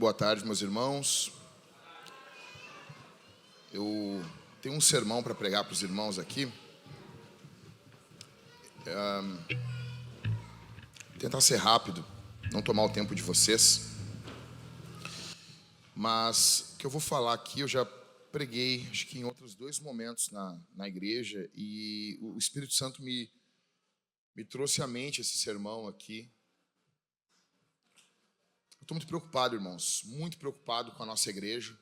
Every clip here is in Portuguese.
boa tarde, meus irmãos. Eu tenho um sermão para pregar para os irmãos aqui. Tentar ser rápido, não tomar o tempo de vocês. Mas o que eu vou falar aqui, eu já preguei, acho que em outros 2 momentos na igreja, e o Espírito Santo me trouxe à mente esse sermão aqui. Eu estou muito preocupado, irmãos, muito preocupado com a nossa igreja,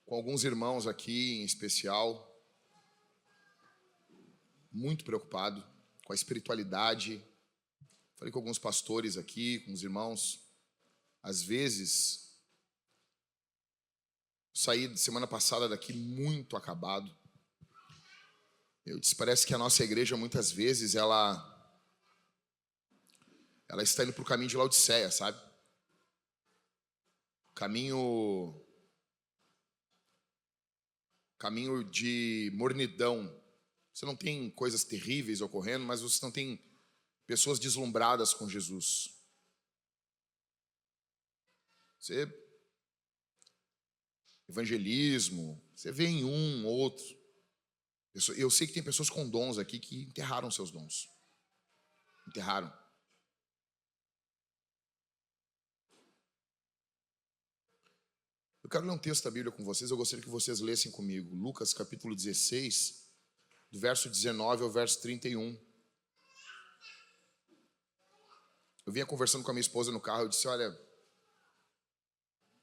com alguns irmãos aqui em especial, muito preocupado com a espiritualidade. Falei com alguns pastores aqui, com os irmãos. Às vezes, saí semana passada daqui muito acabado. Eu disse, parece que a nossa igreja, muitas vezes, ela está indo para o caminho de Laodiceia, sabe? Caminho de mornidão. Você não tem coisas terríveis ocorrendo, mas você não tem pessoas deslumbradas com Jesus. Evangelismo, você vê em um, outro. Eu sei que tem pessoas com dons aqui que enterraram seus dons. Enterraram. Eu quero ler um texto da Bíblia com vocês, eu gostaria que vocês lessem comigo. Lucas capítulo 16, do verso 19 ao verso 31. Eu vinha conversando com a minha esposa no carro, eu disse, olha,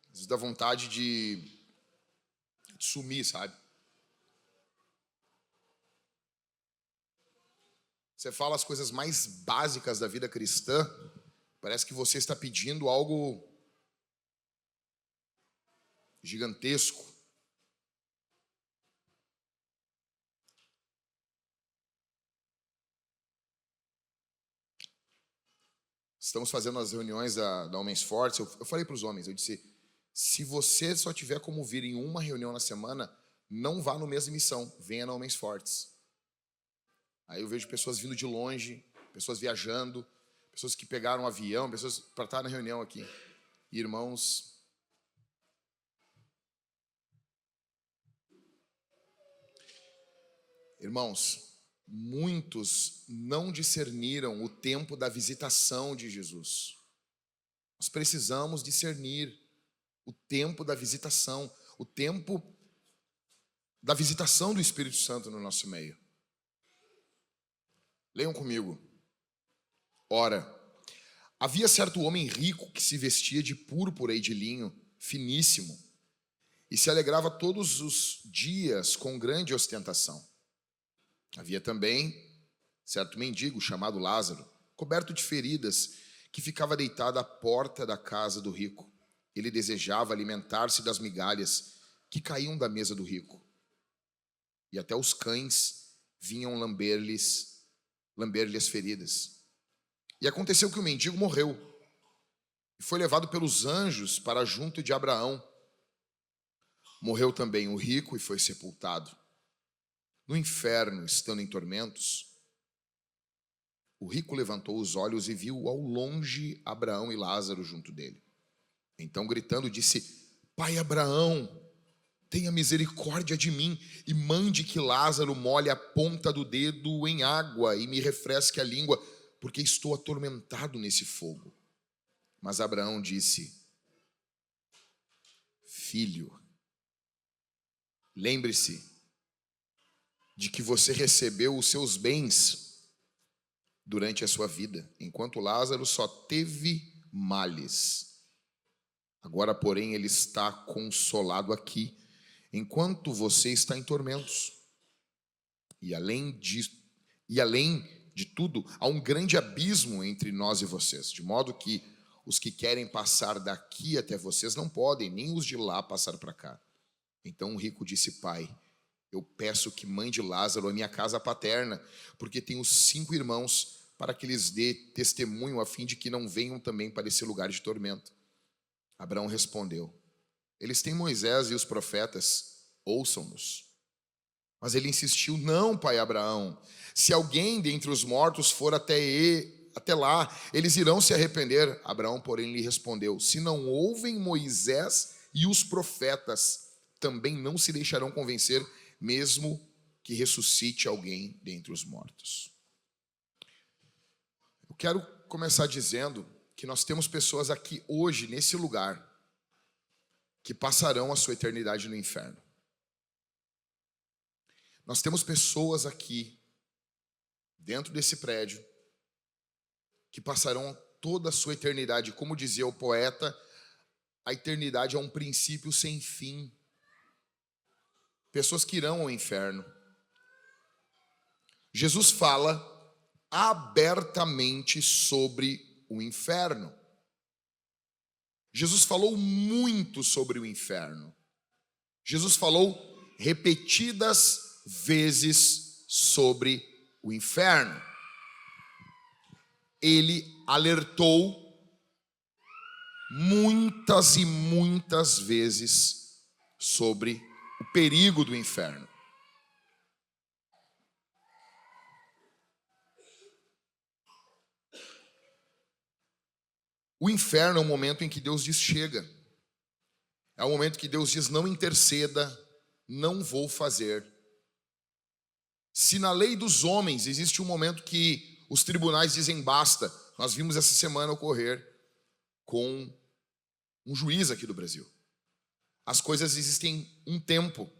às vezes dá vontade de sumir, sabe? Você fala as coisas mais básicas da vida cristã, parece que você está pedindo algo gigantesco. Estamos fazendo as reuniões da Homens Fortes. Eu falei para os homens, eu disse, se você só tiver como vir em uma reunião na semana, não vá no mês de missão, venha na Homens Fortes. Aí eu vejo pessoas vindo de longe, pessoas viajando, pessoas que pegaram um avião, pessoas para estar na reunião aqui. Irmãos, muitos não discerniram o tempo da visitação de Jesus. Nós precisamos discernir o tempo da visitação, o tempo da visitação do Espírito Santo no nosso meio. Leiam comigo. Ora, havia certo homem rico que se vestia de púrpura e de linho finíssimo e se alegrava todos os dias com grande ostentação. Havia também certo mendigo chamado Lázaro, coberto de feridas, que ficava deitado à porta da casa do rico. Ele desejava alimentar-se das migalhas que caíam da mesa do rico. E até os cães vinham lamber-lhe as feridas. E aconteceu que o mendigo morreu e foi levado pelos anjos para junto de Abraão. Morreu também o rico e foi sepultado. No inferno, estando em tormentos, o rico levantou os olhos e viu ao longe Abraão e Lázaro junto dele. Então, gritando, disse, Pai Abraão, tenha misericórdia de mim e mande que Lázaro molhe a ponta do dedo em água e me refresque a língua, porque estou atormentado nesse fogo. Mas Abraão disse, Filho, lembre-se de que você recebeu os seus bens durante a sua vida, enquanto Lázaro só teve males. Agora, porém, ele está consolado aqui, enquanto você está em tormentos. E além de tudo, há um grande abismo entre nós e vocês, de modo que os que querem passar daqui até vocês não podem, nem os de lá passar para cá. Então o rico disse, Pai, eu peço que mande Lázaro à minha casa paterna, porque tenho 5 irmãos, para que lhes dê testemunho, a fim de que não venham também para esse lugar de tormento. Abraão respondeu, eles têm Moisés e os profetas, ouçam-nos. Mas ele insistiu, não, pai Abraão, se alguém dentre os mortos for até até lá, eles irão se arrepender. Abraão, porém, lhe respondeu: se não ouvem Moisés e os profetas, também não se deixarão convencer, mesmo que ressuscite alguém dentre os mortos. Eu quero começar dizendo que nós temos pessoas aqui hoje, nesse lugar, que passarão a sua eternidade no inferno. Nós temos pessoas aqui, dentro desse prédio, que passarão toda a sua eternidade. Como dizia o poeta, a eternidade é um princípio sem fim. Pessoas que irão ao inferno. Jesus fala abertamente sobre o inferno. Jesus falou muito sobre o inferno. Jesus falou repetidas vezes sobre o inferno. Ele alertou muitas e muitas vezes sobre o perigo do inferno. O inferno é um momento em que Deus diz chega. É um momento que Deus diz não interceda, não vou fazer. Se na lei dos homens existe um momento que os tribunais dizem basta, nós vimos essa semana ocorrer com um juiz aqui do Brasil. As coisas existem um tempo.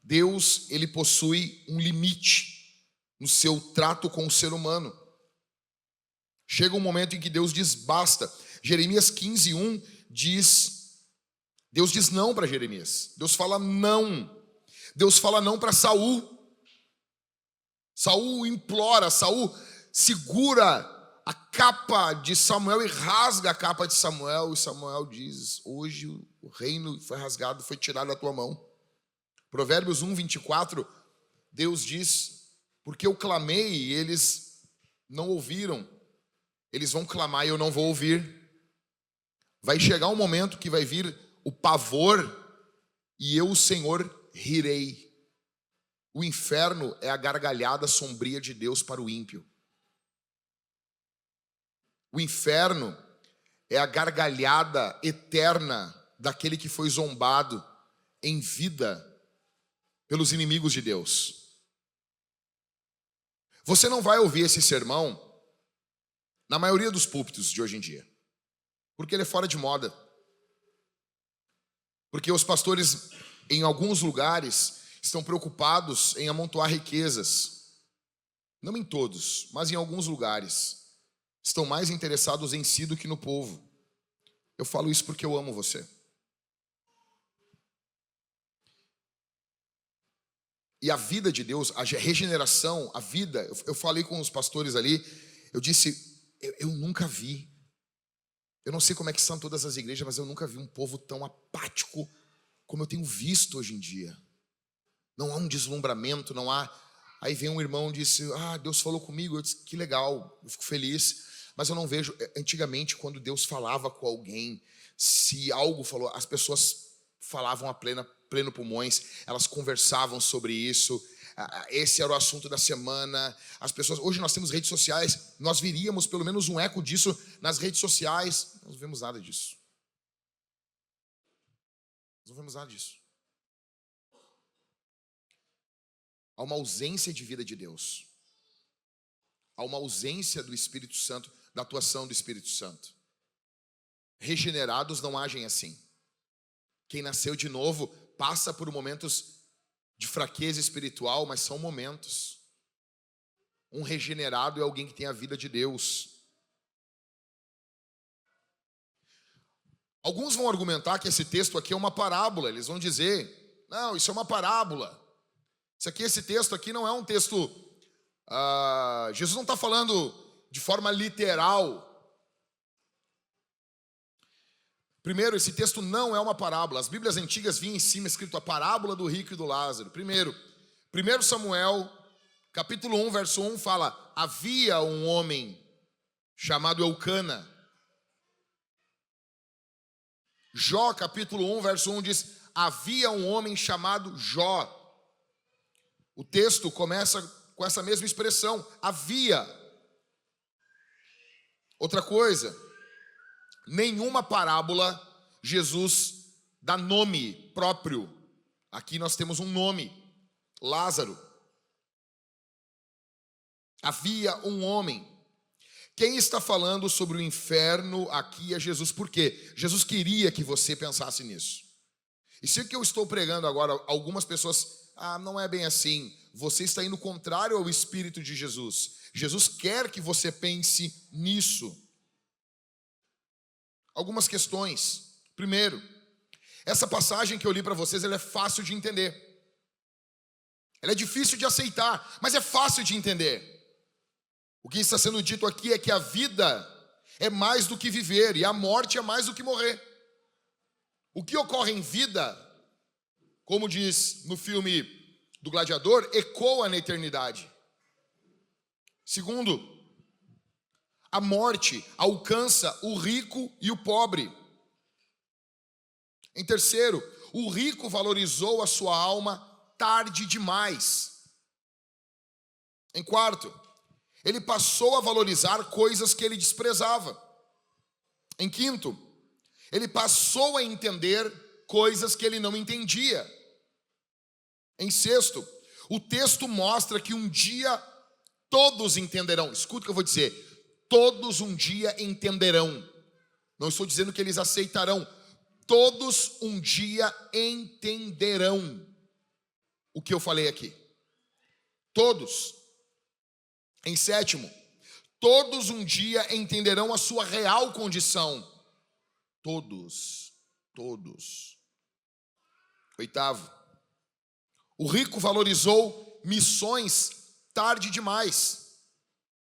Deus, ele possui um limite no seu trato com o ser humano. Chega um momento em que Deus diz basta. Jeremias 15:1 diz, Deus diz não para Jeremias. Deus fala não. Deus fala não para Saul. Saul implora, Saul segura a capa de Samuel e rasga a capa de Samuel. E Samuel diz, hoje o reino foi rasgado, foi tirado da tua mão. Provérbios 1:24, Deus diz, porque eu clamei e eles não ouviram. Eles vão clamar e eu não vou ouvir. Vai chegar um momento que vai vir o pavor e eu, o Senhor, rirei. O inferno é a gargalhada sombria de Deus para o ímpio. O inferno é a gargalhada eterna daquele que foi zombado em vida pelos inimigos de Deus. Você não vai ouvir esse sermão na maioria dos púlpitos de hoje em dia, porque ele é fora de moda. Porque os pastores, em alguns lugares, estão preocupados em amontoar riquezas. Não em todos, mas em alguns lugares. Estão mais interessados em si do que no povo. Eu falo isso porque eu amo você. E a vida de Deus, a regeneração, a vida, eu falei com os pastores ali, eu disse, eu nunca vi. Eu não sei como é que são todas as igrejas, mas eu nunca vi um povo tão apático como eu tenho visto hoje em dia. Não há um deslumbramento, não há... Aí vem um irmão e disse, Deus falou comigo. Eu disse, que legal, eu fico feliz. Mas eu não vejo... Antigamente, quando Deus falava com alguém, se algo falou, as pessoas falavam a pleno pulmões, elas conversavam sobre isso. Esse era o assunto da semana. As pessoas, hoje nós temos redes sociais, nós viríamos pelo menos um eco disso nas redes sociais. Nós não vemos nada disso. Nós não vemos nada disso. Há uma ausência de vida de Deus. Há uma ausência do Espírito Santo, da atuação do Espírito Santo. Regenerados não agem assim. Quem nasceu de novo passa por momentos de fraqueza espiritual, mas são momentos. Um regenerado é alguém que tem a vida de Deus. Alguns vão argumentar que esse texto aqui é uma parábola. Eles vão dizer, não, isso é uma parábola. Esse texto aqui não é um texto... Jesus não está falando de forma literal. Primeiro, esse texto não é uma parábola. As Bíblias antigas vinham em cima escrito a parábola do rico e do Lázaro. Primeiro, 1 Samuel, capítulo 1, verso 1, fala, havia um homem chamado Eucana. Jó, capítulo 1, verso 1, diz, havia um homem chamado Jó. O texto começa com essa mesma expressão, havia. Outra coisa, nenhuma parábola Jesus dá nome próprio. Aqui nós temos um nome, Lázaro. Havia um homem. Quem está falando sobre o inferno aqui é Jesus. Por quê? Jesus queria que você pensasse nisso. E se o que eu estou pregando agora, algumas pessoas, não é bem assim. Você está indo contrário ao Espírito de Jesus. Jesus quer que você pense nisso. Algumas questões. Primeiro, essa passagem que eu li para vocês, ela é fácil de entender. Ela é difícil de aceitar, mas é fácil de entender. O que está sendo dito aqui é que a vida é mais do que viver e a morte é mais do que morrer. O que ocorre em vida, como diz no filme do Gladiador, ecoa na eternidade. Segundo, a morte alcança o rico e o pobre. Em terceiro, o rico valorizou a sua alma tarde demais. Em quarto, ele passou a valorizar coisas que ele desprezava. Em quinto, ele passou a entender coisas que ele não entendia. Em sexto, o texto mostra que um dia todos entenderão. Escuta o que eu vou dizer. Todos um dia entenderão. Não estou dizendo que eles aceitarão. Todos um dia entenderão o que eu falei aqui. Todos. Em sétimo, todos um dia entenderão a sua real condição. Todos. Oitavo, o rico valorizou missões tarde demais.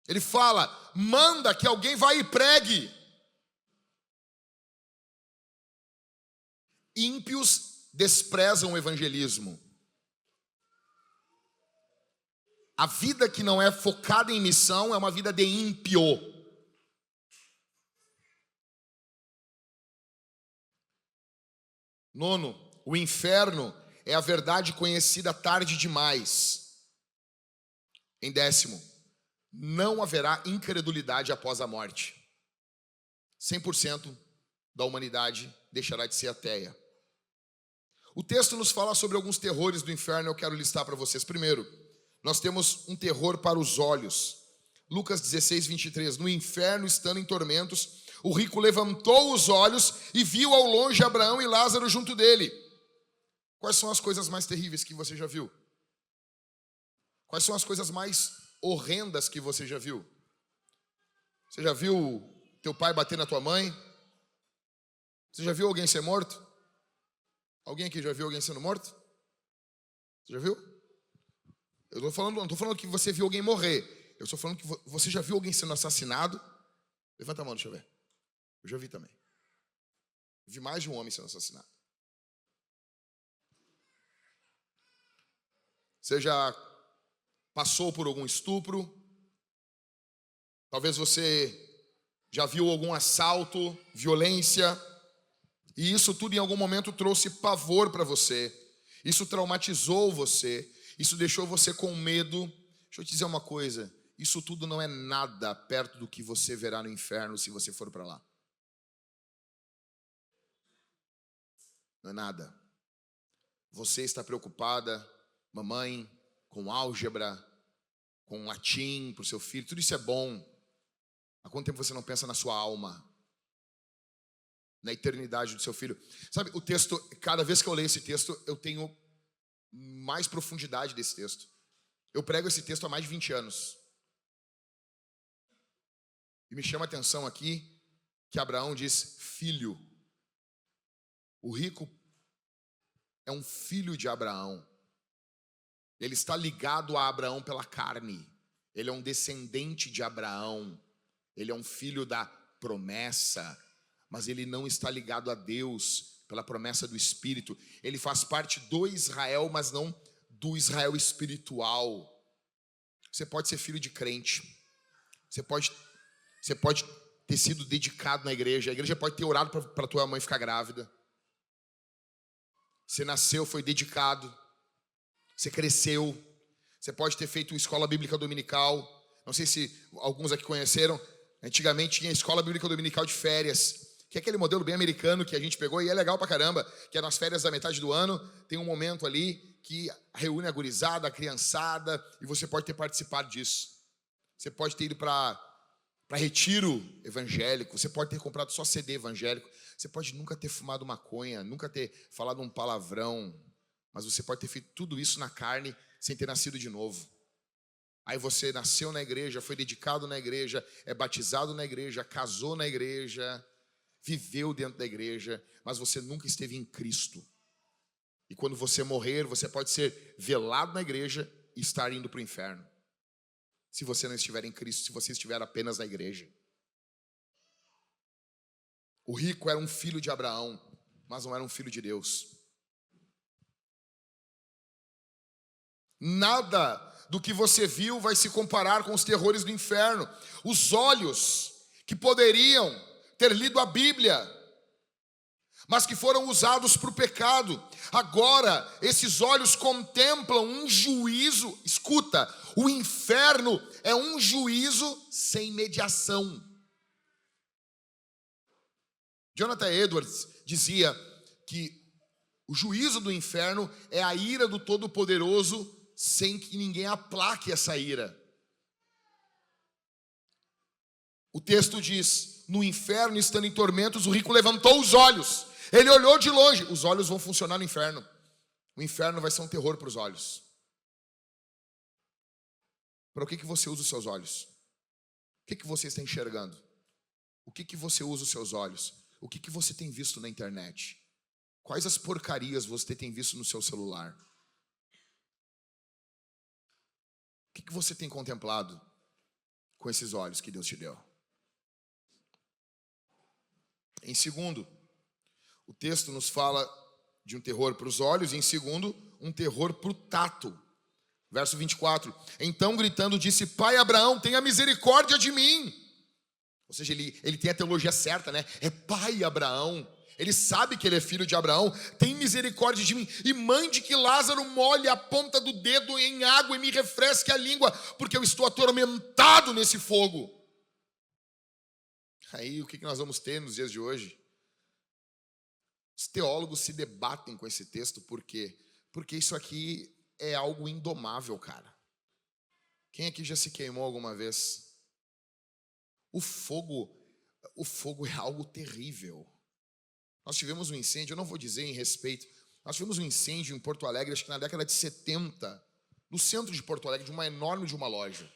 Ele fala, manda que alguém vá e pregue. Ímpios desprezam o evangelismo. A vida que não é focada em missão é uma vida de ímpio. Nono, o inferno é a verdade conhecida tarde demais. Em décimo, não haverá incredulidade após a morte. 100% da humanidade deixará de ser ateia. O texto nos fala sobre alguns terrores do inferno, eu quero listar para vocês. Primeiro, nós temos um terror para os olhos. Lucas 16, 23. No inferno, estando em tormentos, o rico levantou os olhos e viu ao longe Abraão e Lázaro junto dele. Quais são as coisas mais terríveis que você já viu? Quais são as coisas mais horrendas que você já viu? Você já viu teu pai bater na tua mãe? Você já viu alguém ser morto? Alguém aqui já viu alguém sendo morto? Você já viu? Eu não estou falando que você viu alguém morrer. Eu estou falando que você já viu alguém sendo assassinado. Levanta a mão, deixa eu ver. Eu já vi também. Eu vi mais de um homem sendo assassinado. Você já passou por algum estupro? Talvez você já viu algum assalto, violência. E isso tudo em algum momento trouxe pavor para você. Isso traumatizou você. Isso deixou você com medo. Deixa eu te dizer uma coisa. Isso tudo não é nada perto do que você verá no inferno se você for para lá. Não é nada. Você está preocupada, mamãe, com álgebra, com latim para o seu filho. Tudo isso é bom. Há quanto tempo você não pensa na sua alma? Na eternidade do seu filho? Sabe, o texto, cada vez que eu leio esse texto, eu tenho mais profundidade desse texto. Eu prego esse texto há mais de 20 anos. E me chama a atenção aqui que Abraão diz filho. O rico é um filho de Abraão. Ele está ligado a Abraão pela carne. Ele é um descendente de Abraão. Ele é um filho da promessa. Mas ele não está ligado a Deus pela promessa do Espírito. Ele faz parte do Israel, mas não do Israel espiritual. Você pode ser filho de crente. Você pode ter sido dedicado na igreja. A igreja pode ter orado para tua mãe ficar grávida. Você nasceu, foi dedicado. Você cresceu. Você pode ter feito escola bíblica dominical. Não sei se alguns aqui conheceram. Antigamente tinha a escola bíblica dominical de férias, que é aquele modelo bem americano que a gente pegou e é legal pra caramba, que é nas férias da metade do ano, tem um momento ali que reúne a gurizada, a criançada, e você pode ter participado disso. Você pode ter ido para retiro evangélico, você pode ter comprado só CD evangélico, você pode nunca ter fumado maconha, nunca ter falado um palavrão, mas você pode ter feito tudo isso na carne sem ter nascido de novo. Aí você nasceu na igreja, foi dedicado na igreja, é batizado na igreja, casou na igreja, viveu dentro da igreja, mas você nunca esteve em Cristo. E quando você morrer, você pode ser velado na igreja e estar indo para o inferno. Se você não estiver em Cristo, se você estiver apenas na igreja. O rico era um filho de Abraão, mas não era um filho de Deus. Nada do que você viu vai se comparar com os terrores do inferno. Os olhos que poderiam ter lido a Bíblia, mas que foram usados para o pecado, agora esses olhos contemplam um juízo. Escuta, o inferno é um juízo sem mediação. Jonathan Edwards dizia que o juízo do inferno é a ira do Todo-Poderoso sem que ninguém aplaque essa ira. O texto diz: no inferno, estando em tormentos, o rico levantou os olhos. Ele olhou de longe. Os olhos vão funcionar no inferno. O inferno vai ser um terror para os olhos. Para o que você usa os seus olhos? O que você está enxergando? O que você usa os seus olhos? O que você tem visto na internet? Quais as porcarias você tem visto no seu celular? O que você tem contemplado com esses olhos que Deus te deu? Em segundo, o texto nos fala de um terror para os olhos, e em segundo, um terror para o tato. Verso 24. Então, gritando, disse: Pai Abraão, tenha misericórdia de mim. Ou seja, ele tem a teologia certa, né? É Pai Abraão. Ele sabe que ele é filho de Abraão. Tem misericórdia de mim e mande que Lázaro molhe a ponta do dedo em água e me refresque a língua, porque eu estou atormentado nesse fogo. Aí, o que nós vamos ter nos dias de hoje? Os teólogos se debatem com esse texto, por quê? Porque isso aqui é algo indomável, cara. Quem aqui já se queimou alguma vez? O fogo é algo terrível. Nós tivemos um incêndio, eu não vou dizer em respeito, nós tivemos um incêndio em Porto Alegre, acho que na década de 70, no centro de Porto Alegre, de uma loja.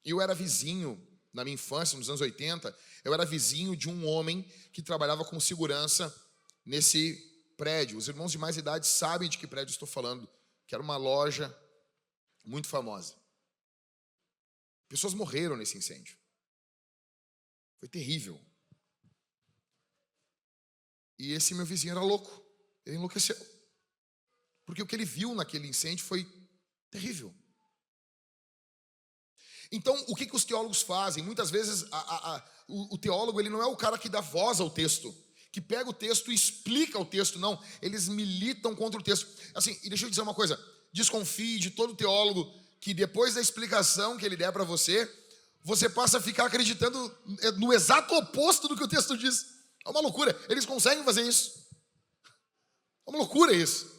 Eu era vizinho, na minha infância, nos anos 80, eu era vizinho de um homem que trabalhava com segurança nesse prédio. Os irmãos de mais idade sabem de que prédio estou falando, que era uma loja muito famosa. Pessoas morreram nesse incêndio. Foi terrível. E esse meu vizinho era louco. Ele enlouqueceu. Porque o que ele viu naquele incêndio foi terrível. Então, o que os teólogos fazem? Muitas vezes, o teólogo ele não é o cara que dá voz ao texto, que pega o texto e explica o texto. Não, eles militam contra o texto. Assim, e deixa eu dizer uma coisa. Desconfie de todo teólogo que depois da explicação que ele der para você, você passa a ficar acreditando no exato oposto do que o texto diz. É uma loucura. Eles conseguem fazer isso. É uma loucura isso.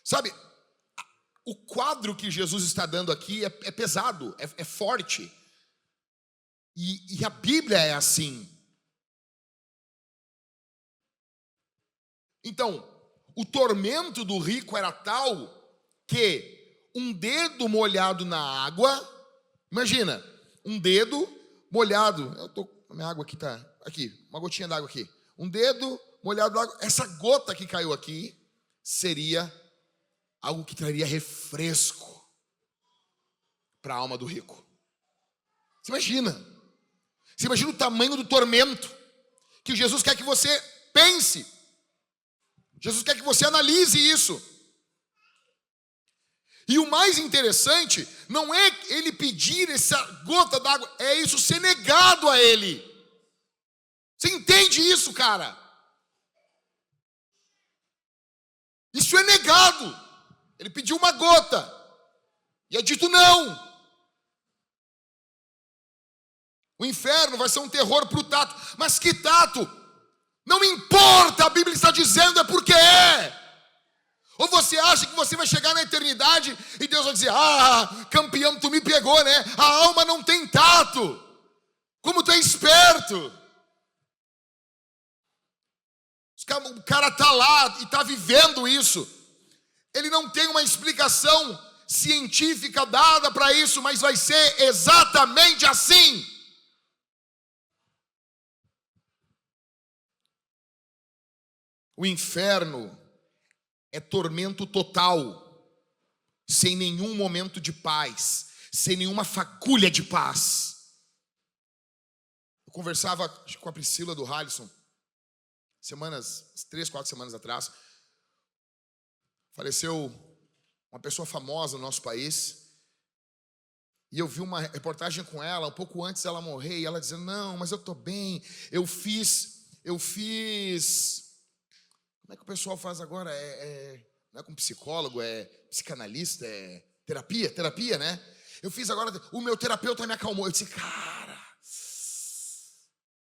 Sabe, o quadro que Jesus está dando aqui é pesado, é forte. E a Bíblia é assim. Então, o tormento do rico era tal que um dedo molhado na água, imagina, um dedo molhado, a minha água aqui tá, aqui, uma gotinha d'água aqui, um dedo molhado na água, essa gota que caiu aqui seria algo que traria refresco para a alma do rico. Você imagina o tamanho do tormento que Jesus quer que você pense. Jesus quer que você analise isso. E o mais interessante não é ele pedir essa gota d'água, é isso ser negado a ele. Você entende isso, cara? Isso é negado. Ele pediu uma gota e é dito não. O inferno vai ser um terror para o tato. Mas que tato? Não me importa, a Bíblia está dizendo, é porque é. Ou você acha que você vai chegar na eternidade e Deus vai dizer, campeão, tu me pegou, né? A alma não tem tato. Como tu é esperto. O cara está lá e está vivendo isso. Ele não tem uma explicação científica dada para isso, mas vai ser exatamente assim. O inferno é tormento total, sem nenhum momento de paz, sem nenhuma fagulha de paz. Eu conversava com a Priscila do Halisson, 3, 4 semanas atrás. Faleceu uma pessoa famosa no nosso país. E eu vi uma reportagem com ela, um pouco antes dela morrer, e ela dizendo, não, mas eu estou bem, eu fiz... Como é que o pessoal faz agora? Não é com psicólogo, é psicanalista, é terapia, né? Eu fiz agora, o meu terapeuta me acalmou. Eu disse, cara,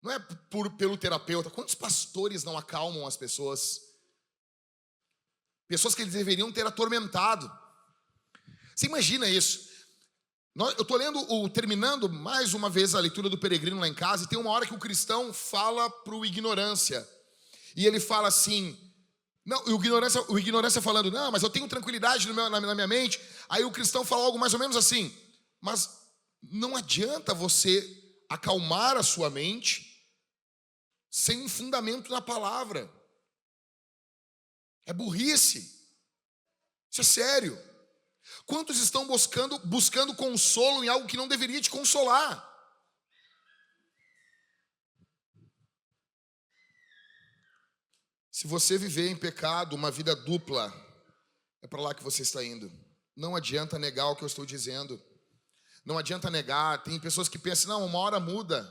não é pelo terapeuta. Quantos pastores não acalmam as pessoas? Pessoas que eles deveriam ter atormentado. Você imagina isso? Eu estou terminando mais uma vez a leitura do Peregrino lá em casa, e tem uma hora que o cristão fala para o ignorância. E ele fala assim... Não, o ignorância falando, não, mas eu tenho tranquilidade na minha mente. Aí o cristão fala algo mais ou menos assim, mas não adianta você acalmar a sua mente sem um fundamento na palavra. É burrice. Isso é sério. Quantos estão buscando consolo em algo que não deveria te consolar? Se você viver em pecado, uma vida dupla, é para lá que você está indo. Não adianta negar o que eu estou dizendo. Não adianta negar. Tem pessoas que pensam, não, uma hora muda.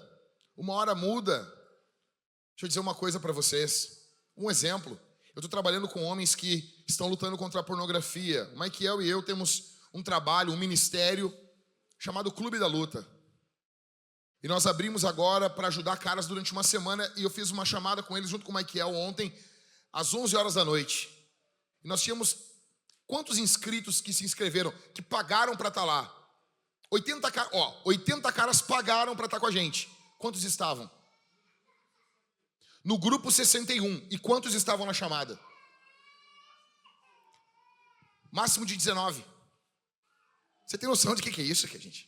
Uma hora muda. Deixa eu dizer uma coisa para vocês. Um exemplo. Eu estou trabalhando com homens que estão lutando contra a pornografia. O Michael e eu temos um trabalho, um ministério chamado Clube da Luta. E nós abrimos agora para ajudar caras durante uma semana. E eu fiz uma chamada com eles junto com o Michael ontem, às 11 horas da noite. E nós tínhamos quantos inscritos que se inscreveram, que pagaram para estar lá? 80 caras pagaram para estar com a gente. Quantos estavam? No grupo 61. E quantos estavam na chamada? Máximo de 19. Você tem noção de que é isso aqui, gente?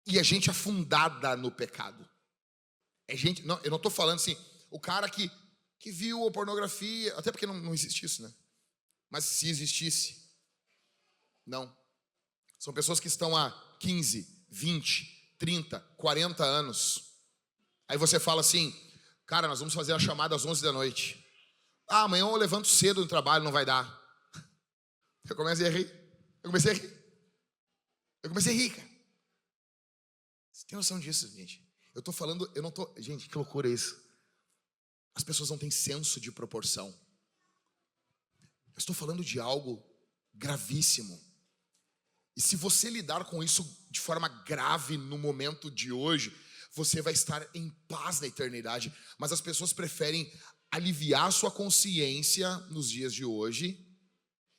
E é gente afundada no pecado. É gente, não, eu não estou falando assim, o cara que viu a pornografia, até porque não existe isso, né? Mas se existisse, não. São pessoas que estão há 15, 20, 30, 40 anos. Aí você fala assim, cara, nós vamos fazer a chamada às 11 da noite. Amanhã eu levanto cedo no trabalho, não vai dar. Eu comecei a rir. Eu comecei a rir, cara. Você tem noção disso, gente? Eu tô falando, eu não tô... Gente, que loucura isso. As pessoas não têm senso de proporção. Eu estou falando de algo gravíssimo. E se você lidar com isso de forma grave no momento de hoje, você vai estar em paz na eternidade. Mas as pessoas preferem aliviar sua consciência nos dias de hoje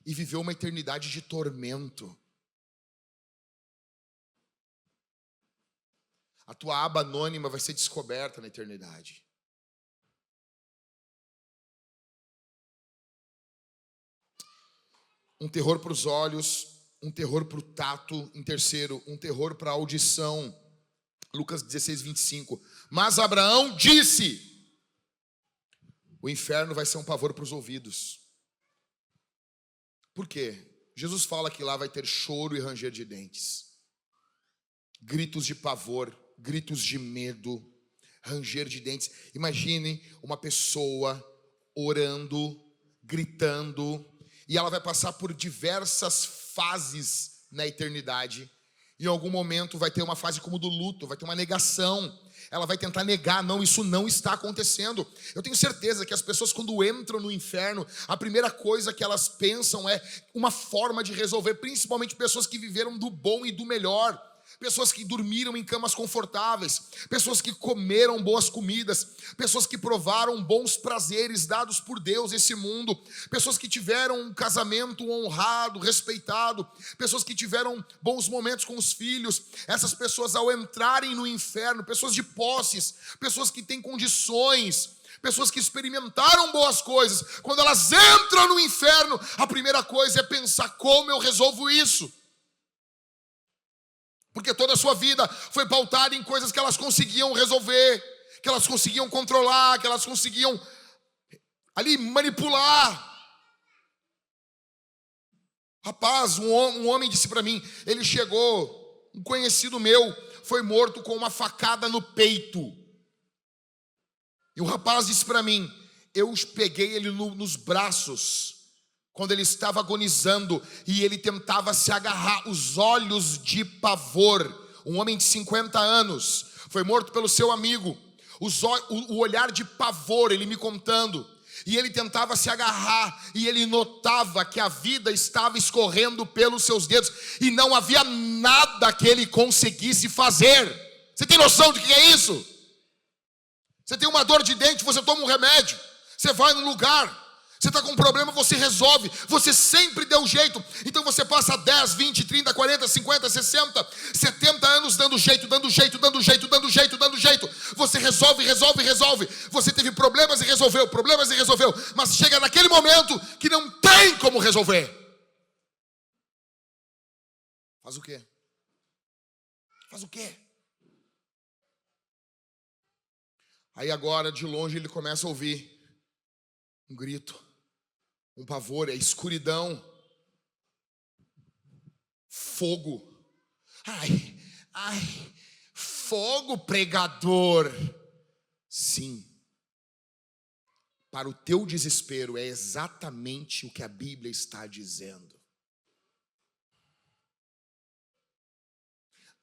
e viver uma eternidade de tormento. A tua aba anônima vai ser descoberta na eternidade. Um terror para os olhos, um terror para o tato. Em terceiro, um terror para a audição. Lucas 16, 25. Mas Abraão disse: o inferno vai ser um pavor para os ouvidos. Por quê? Jesus fala que lá vai ter choro e ranger de dentes. Gritos de pavor, gritos de medo, ranger de dentes. Imagine uma pessoa orando, gritando, e ela vai passar por diversas fases na eternidade. Em algum momento vai ter uma fase como do luto, vai ter uma negação. Ela vai tentar negar, não, isso não está acontecendo. Eu tenho certeza que as pessoas, quando entram no inferno, a primeira coisa que elas pensam é uma forma de resolver, principalmente pessoas que viveram do bom e do melhor. pessoas que dormiram em camas confortáveis, pessoas que comeram boas comidas, pessoas que provaram bons prazeres dados por Deus nesse mundo, pessoas que tiveram um casamento honrado, respeitado, pessoas que tiveram bons momentos com os filhos. Essas pessoas, ao entrarem no inferno, pessoas de posses, pessoas que têm condições, pessoas que experimentaram boas coisas, quando elas entram no inferno, a primeira coisa é pensar: como eu resolvo isso? Porque toda a sua vida foi pautada em coisas que elas conseguiam resolver, que elas conseguiam controlar, que elas conseguiam ali manipular. Rapaz, um homem disse para mim, ele chegou, um conhecido meu, foi morto com uma facada no peito. E o rapaz disse para mim, eu peguei ele nos braços, quando ele estava agonizando, e ele tentava se agarrar, os olhos de pavor. Um homem de 50 anos, foi morto pelo seu amigo, o olhar de pavor, ele me contando, e ele tentava se agarrar, e ele notava que a vida estava escorrendo pelos seus dedos, e não havia nada que ele conseguisse fazer. Você tem noção do que é isso? Você tem uma dor de dente, você toma um remédio, você vai num lugar, você está com um problema, você resolve, você sempre deu um jeito. Então você passa 10, 20, 30, 40, 50, 60, 70 anos dando jeito. Você resolve. Você teve problemas e resolveu, mas chega naquele momento que não tem como resolver. Faz o quê? Aí agora, de longe, ele começa a ouvir um grito, um pavor, é escuridão, fogo. Ai, fogo, pregador. Sim, para o teu desespero é exatamente o que a Bíblia está dizendo.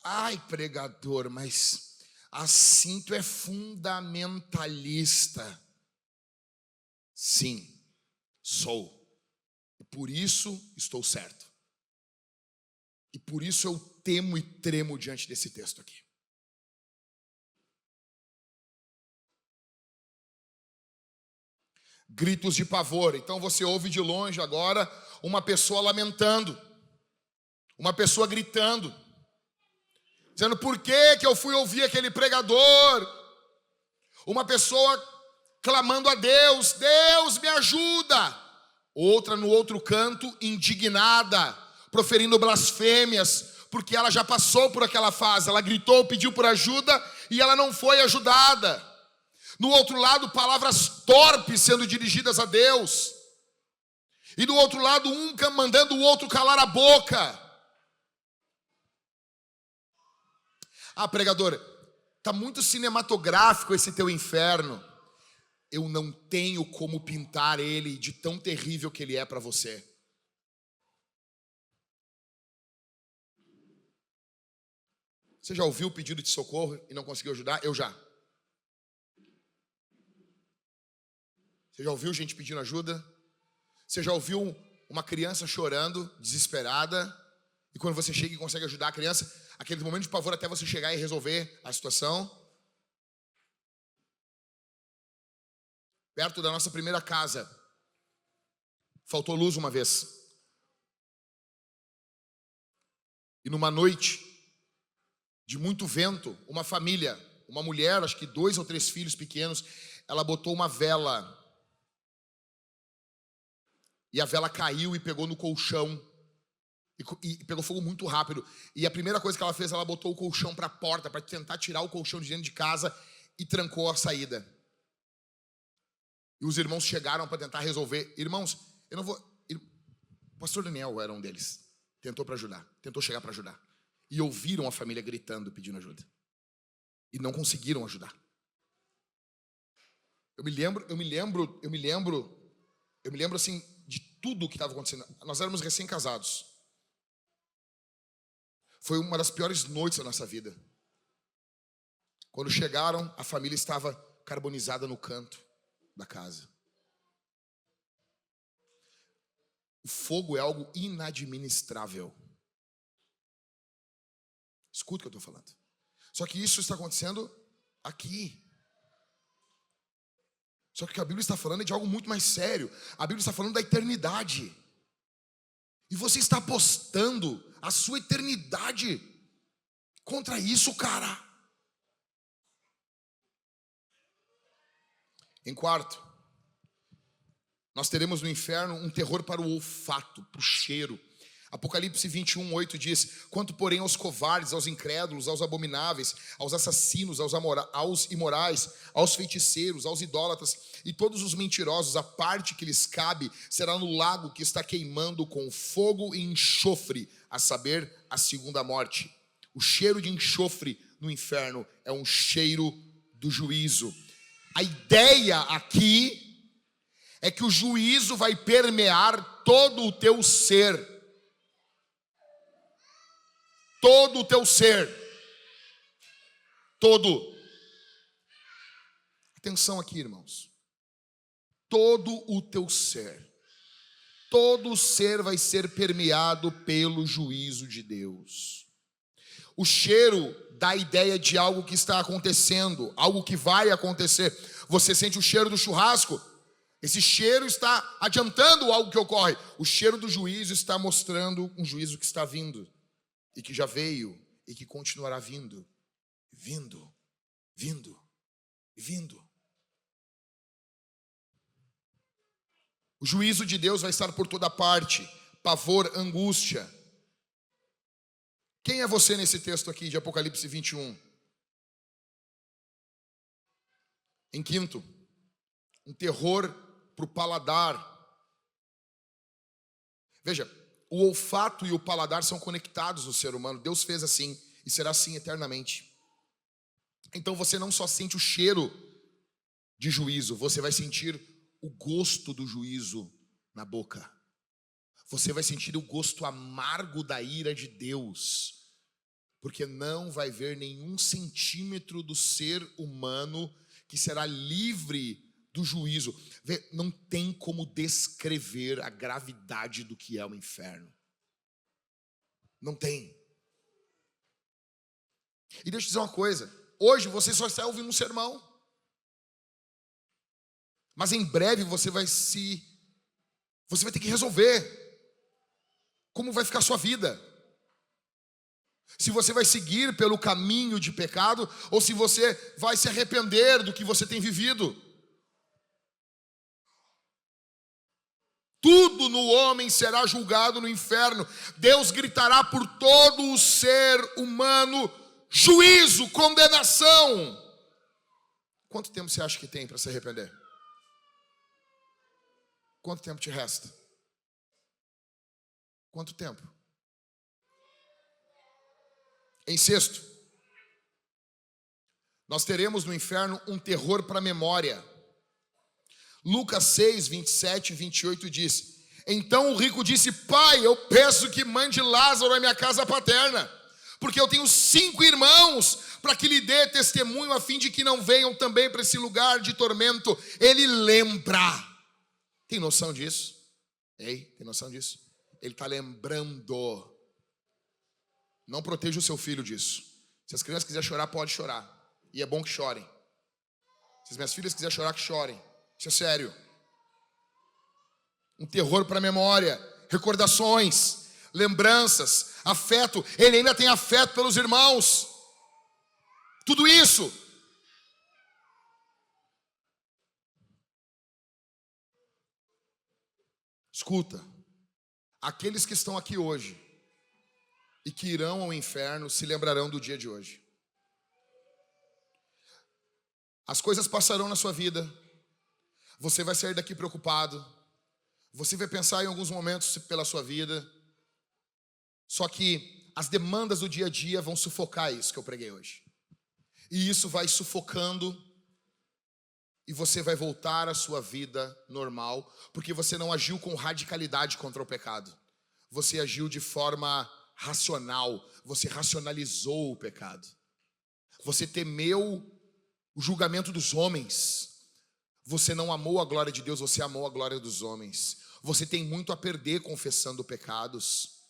Ai, pregador, mas assim tu é fundamentalista. Sim, sou. E por isso estou certo. E por isso eu temo e tremo diante desse texto aqui. Gritos de pavor. Então você ouve de longe agora uma pessoa lamentando, uma pessoa gritando, dizendo: por que eu fui ouvir aquele pregador? Uma pessoa clamando a Deus: Deus, me ajuda. Outra no outro canto, indignada, proferindo blasfêmias, porque ela já passou por aquela fase. Ela gritou, pediu por ajuda e ela não foi ajudada. No outro lado, palavras torpes sendo dirigidas a Deus. E do outro lado, um mandando o outro calar a boca. Ah, pregador, está muito cinematográfico esse teu inferno. Eu não tenho como pintar ele de tão terrível que ele é para você. Você já ouviu o pedido de socorro e não conseguiu ajudar? Eu já. Você já ouviu gente pedindo ajuda? Você já ouviu uma criança chorando, desesperada, e quando você chega e consegue ajudar a criança, aquele momento de pavor até você chegar e resolver a situação? Perto da nossa primeira casa, faltou luz uma vez. E numa noite de muito vento, uma família, uma mulher, acho que 2 ou 3 filhos pequenos, ela botou uma vela. E a vela caiu e pegou no colchão. E pegou fogo muito rápido. E a primeira coisa que ela fez, ela botou o colchão para a porta, para tentar tirar o colchão de dentro de casa, e trancou a saída. E os irmãos chegaram para tentar resolver. Irmãos, eu não vou... O pastor Daniel era um deles. Tentou para ajudar. Tentou chegar para ajudar. E ouviram a família gritando, pedindo ajuda. E não conseguiram ajudar. Eu me lembro assim, de tudo o que estava acontecendo. Nós éramos recém-casados. Foi uma das piores noites da nossa vida. Quando chegaram, a família estava carbonizada no canto da casa. O fogo é algo inadministrável. Escuta o que eu estou falando. Só que isso está acontecendo aqui. Só que o que a Bíblia está falando é de algo muito mais sério. A Bíblia está falando da eternidade. E você está apostando a sua eternidade contra isso, cara. Em quarto, nós teremos no inferno um terror para o olfato, para o cheiro. Apocalipse 21:8 diz: quanto porém aos covardes, aos incrédulos, aos abomináveis, aos assassinos, aos imorais, aos feiticeiros, aos idólatras e todos os mentirosos, a parte que lhes cabe será no lago que está queimando com fogo e enxofre, a saber, a segunda morte. O cheiro de enxofre no inferno é um cheiro do juízo. A ideia aqui é que o juízo vai permear todo o teu ser. Todo o teu ser. Todo. Atenção aqui, irmãos. Todo o teu ser. Todo o ser vai ser permeado pelo juízo de Deus. O cheiro dá a ideia de algo que está acontecendo, algo que vai acontecer. Você sente o cheiro do churrasco? Esse cheiro está adiantando algo que ocorre. O cheiro do juízo está mostrando um juízo que está vindo. E que já veio, e que continuará vindo, vindo, vindo, vindo. O juízo de Deus vai estar por toda parte, pavor, angústia. Quem é você nesse texto aqui de Apocalipse 21? Em quinto, um terror para o paladar. Veja, o olfato e o paladar são conectados no ser humano. Deus fez assim e será assim eternamente. Então você não só sente o cheiro de juízo, você vai sentir o gosto do juízo na boca. Você vai sentir o gosto amargo da ira de Deus, porque não vai ver nenhum centímetro do ser humano que será livre do juízo. Não tem como descrever a gravidade do que é o inferno. Não tem. E deixa eu dizer uma coisa. Hoje você só está ouvindo um sermão. Mas em breve você vai ter que resolver como vai ficar a sua vida. Se você vai seguir pelo caminho de pecado ou se você vai se arrepender do que você tem vivido. Tudo no homem será julgado no inferno. Deus gritará por todo o ser humano: juízo, condenação. Quanto tempo você acha que tem para se arrepender? Quanto tempo te resta? Quanto tempo? Em sexto, nós teremos no inferno um terror para a memória. Lucas 6, 27 e 28 diz: então o rico disse: pai, eu peço que mande Lázaro à minha casa paterna, porque eu tenho 5 irmãos, para que lhe dê testemunho, a fim de que não venham também para esse lugar de tormento. Ele lembra. Tem noção disso? Ei, tem noção disso? Ele está lembrando. Não proteja o seu filho disso. Se as crianças quiserem chorar, pode chorar. E é bom que chorem. Se as minhas filhas quiserem chorar, que chorem. Isso é sério. Um terror para a memória, recordações, lembranças, afeto. Ele ainda tem afeto pelos irmãos. Tudo isso. Escuta, aqueles que estão aqui hoje e que irão ao inferno se lembrarão do dia de hoje. As coisas passarão na sua vida. Você vai sair daqui preocupado. Você vai pensar em alguns momentos pela sua vida. Só que as demandas do dia a dia vão sufocar isso que eu preguei hoje. E isso vai sufocando. E você vai voltar à sua vida normal. Porque você não agiu com radicalidade contra o pecado. Você agiu de forma racional. Você racionalizou o pecado. Você temeu o julgamento dos homens. Você não amou a glória de Deus, você amou a glória dos homens. Você tem muito a perder confessando pecados.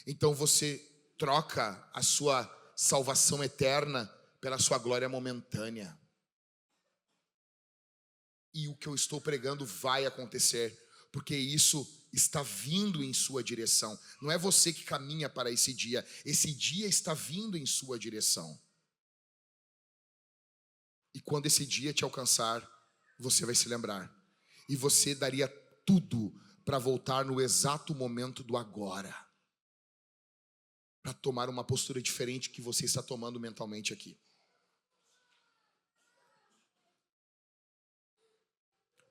Então você troca a sua salvação eterna pela sua glória momentânea. E o que eu estou pregando vai acontecer, porque isso está vindo em sua direção. Não é você que caminha para esse dia está vindo em sua direção. E quando esse dia te alcançar, você vai se lembrar. E você daria tudo para voltar no exato momento do agora, para tomar uma postura diferente que você está tomando mentalmente aqui.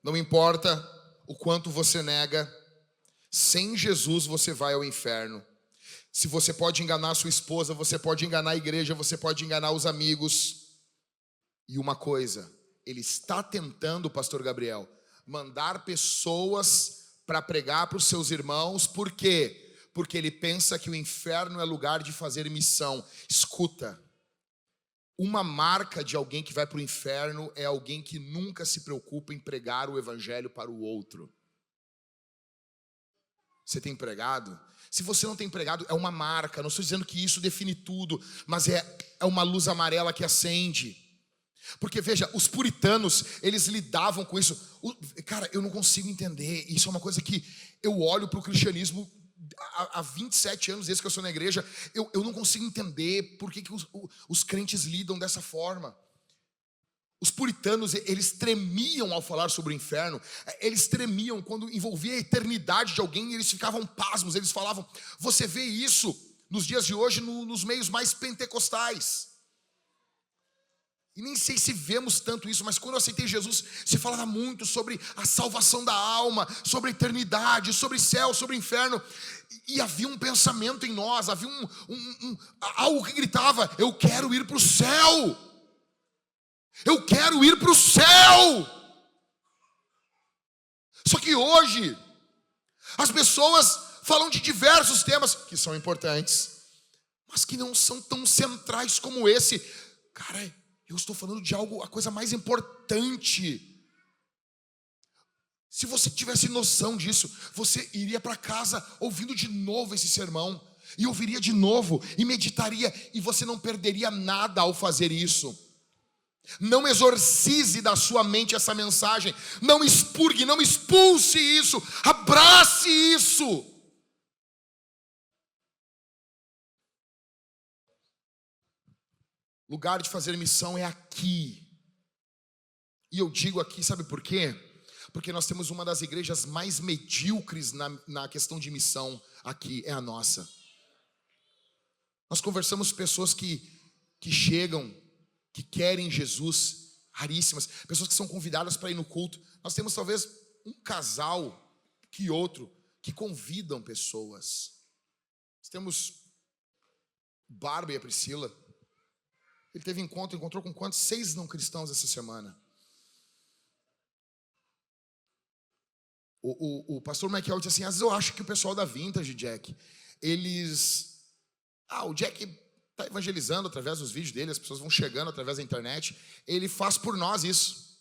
Não importa o quanto você nega, sem Jesus você vai ao inferno. Se você pode enganar sua esposa, você pode enganar a igreja, você pode enganar os amigos. E uma coisa, ele está tentando, pastor Gabriel, mandar pessoas para pregar para os seus irmãos. Por quê? Porque ele pensa que o inferno é lugar de fazer missão. Escuta. Uma marca de alguém que vai para o inferno é alguém que nunca se preocupa em pregar o evangelho para o outro. Você tem pregado? Se você não tem pregado, é uma marca. Não estou dizendo que isso define tudo, mas é uma luz amarela que acende. Porque veja, os puritanos, eles lidavam com isso. Cara, eu não consigo entender. Isso é uma coisa que eu olho para o cristianismo há 27 anos, desde que eu sou na igreja, eu não consigo entender por que os crentes lidam dessa forma. Os puritanos, eles tremiam ao falar sobre o inferno. Eles tremiam quando envolvia a eternidade de alguém, eles ficavam pasmos. Eles falavam, você vê isso nos dias de hoje nos meios mais pentecostais. E nem sei se vemos tanto isso, mas quando eu aceitei Jesus, se falava muito sobre a salvação da alma, sobre a eternidade, sobre céu, sobre inferno. E havia um pensamento em nós, havia algo que gritava, eu quero ir para o céu. Eu quero ir para o céu. Só que hoje, as pessoas falam de diversos temas que são importantes, mas que não são tão centrais como esse. Cara, eu estou falando de algo, a coisa mais importante. Se você tivesse noção disso, você iria para casa ouvindo de novo esse sermão, e ouviria de novo, e meditaria, e você não perderia nada ao fazer isso. Não exorcize da sua mente essa mensagem, não expurgue, não expulse isso, abrace isso. Lugar de fazer missão é aqui. E eu digo aqui, sabe por quê? Porque nós temos uma das igrejas mais medíocres na questão de missão aqui, é a nossa. Nós conversamos com pessoas que chegam, que querem Jesus, raríssimas. Pessoas que são convidadas para ir no culto. Nós temos talvez um casal que outro que convidam pessoas. Nós temos Bárbara e a Priscila. Ele teve encontrou com quantos? 6 não cristãos essa semana. O pastor Michael disse assim, às vezes eu acho que o pessoal da Vintage, Jack, eles... o Jack está evangelizando através dos vídeos dele, as pessoas vão chegando através da internet, ele faz por nós isso.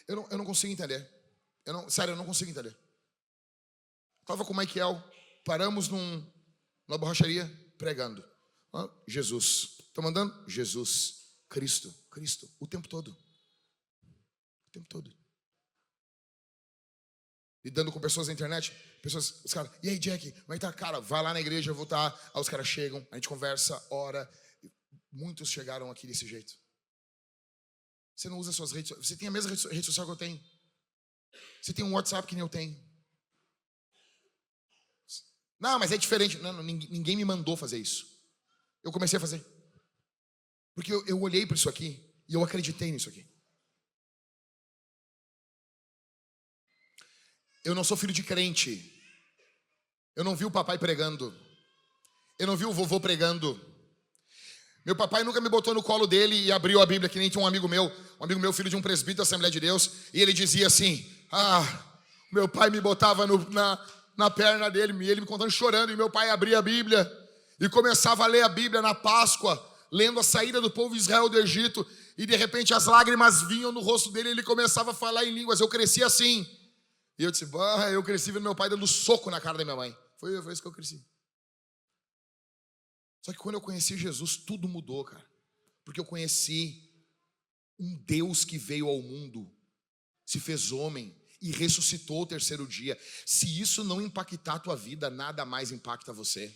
Eu não consigo entender. Sério, eu não consigo entender. Estava com o Michael, paramos numa borracharia, pregando. Jesus. Estamos andando? Jesus. Cristo, o tempo todo. O tempo todo. Lidando com pessoas na internet, os caras, e aí Jack, como é que tá? Cara, vai lá na igreja, eu vou estar. Aí os caras chegam, a gente conversa, ora. Muitos chegaram aqui desse jeito. Você não usa suas redes sociais, você tem a mesma rede social que eu tenho. Você tem um WhatsApp que nem eu tenho. Não, mas é diferente. Não, ninguém me mandou fazer isso. Eu comecei a fazer. Porque eu olhei para isso aqui e eu acreditei nisso aqui. Eu não sou filho de crente. Eu não vi o papai pregando. Eu não vi o vovô pregando. Meu papai nunca me botou no colo dele e abriu a Bíblia, que nem tinha um amigo meu, filho de um presbítero da Assembleia de Deus, e ele dizia assim, meu pai me botava na perna dele, e ele me contando chorando, e meu pai abria a Bíblia e começava a ler a Bíblia na Páscoa, lendo a saída do povo de Israel do Egito, e de repente as lágrimas vinham no rosto dele e ele começava a falar em línguas. Eu cresci assim, E eu disse, eu cresci vendo meu pai dando soco na cara da minha mãe. Foi isso que eu cresci. Só que quando eu conheci Jesus, tudo mudou, cara. Porque eu conheci um Deus que veio ao mundo, se fez homem e ressuscitou o terceiro dia. Se isso não impactar a tua vida, nada mais impacta você.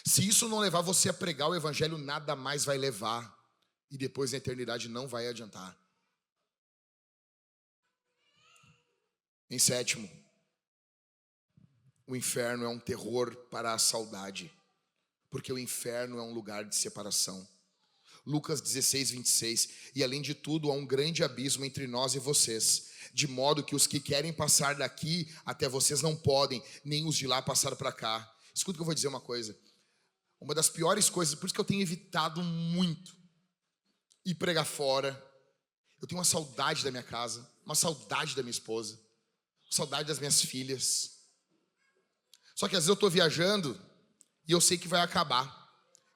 Se isso não levar você a pregar o evangelho, nada mais vai levar. E depois na eternidade não vai adiantar. Em sétimo, o inferno é um terror para a saudade, porque o inferno é um lugar de separação. Lucas 16, 26. E além de tudo, há um grande abismo entre nós e vocês, de modo que os que querem passar daqui até vocês não podem, nem os de lá passar para cá. Escuta que eu vou dizer uma coisa. Uma das piores coisas, por isso que eu tenho evitado muito ir pregar fora. Eu tenho uma saudade da minha casa, uma saudade da minha esposa, saudade das minhas filhas. Só que às vezes eu estou viajando e eu sei que vai acabar.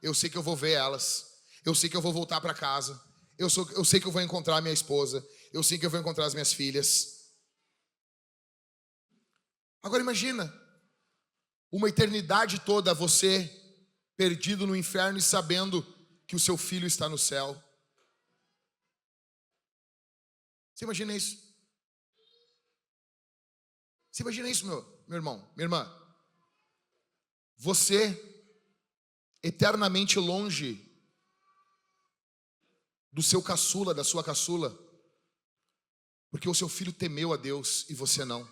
Eu sei que eu vou ver elas. Eu sei que eu vou voltar para casa. Eu sei que eu vou encontrar a minha esposa. Eu sei que eu vou encontrar as minhas filhas. Agora imagina, uma eternidade toda você perdido no inferno e sabendo que o seu filho está no céu. Você imagina isso? Você imagina isso, meu irmão, minha irmã? Você eternamente longe do seu caçula, da sua caçula, porque o seu filho temeu a Deus e você não.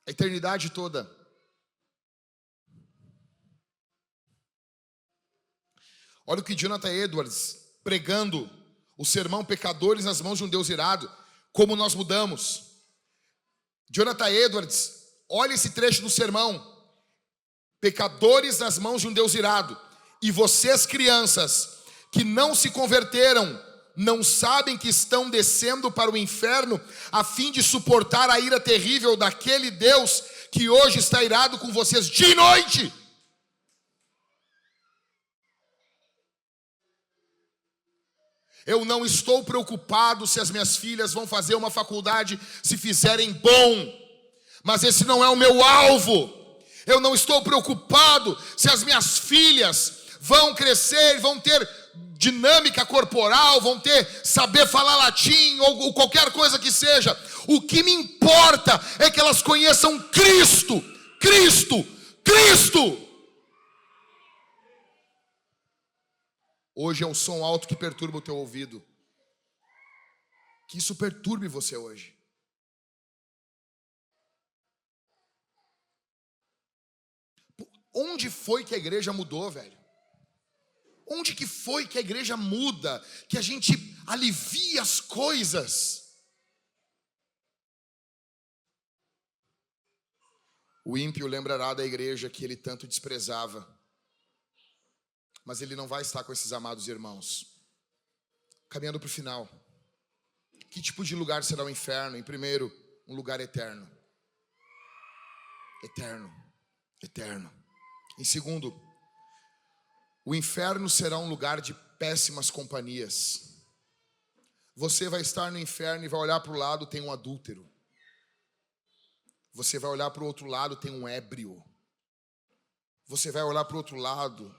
A eternidade toda. Olha o que Jonathan Edwards, pregando o sermão Pecadores nas mãos de um Deus irado, como nós mudamos. Jonathan Edwards, olha esse trecho do sermão. Pecadores nas mãos de um Deus irado. E vocês, crianças, que não se converteram, não sabem que estão descendo para o inferno a fim de suportar a ira terrível daquele Deus que hoje está irado com vocês de noite. Eu não estou preocupado se as minhas filhas vão fazer uma faculdade, se fizerem bom, mas esse não é o meu alvo. Eu não estou preocupado se as minhas filhas vão crescer, vão ter dinâmica corporal, vão ter saber falar latim ou qualquer coisa que seja. O que me importa é que elas conheçam Cristo, Cristo, Cristo. Hoje é o som alto que perturba o teu ouvido. Que isso perturbe você hoje. Onde foi que a igreja mudou, velho? Onde que foi que a igreja muda? Que a gente alivia as coisas? O ímpio lembrará da igreja que ele tanto desprezava. Mas ele não vai estar com esses amados irmãos. Caminhando para o final. Que tipo de lugar será o inferno? Em primeiro, um lugar eterno. Eterno. Eterno. Em segundo, o inferno será um lugar de péssimas companhias. Você vai estar no inferno e vai olhar para o lado, tem um adúltero. Você vai olhar para o outro lado, tem um ébrio. Você vai olhar para o outro lado,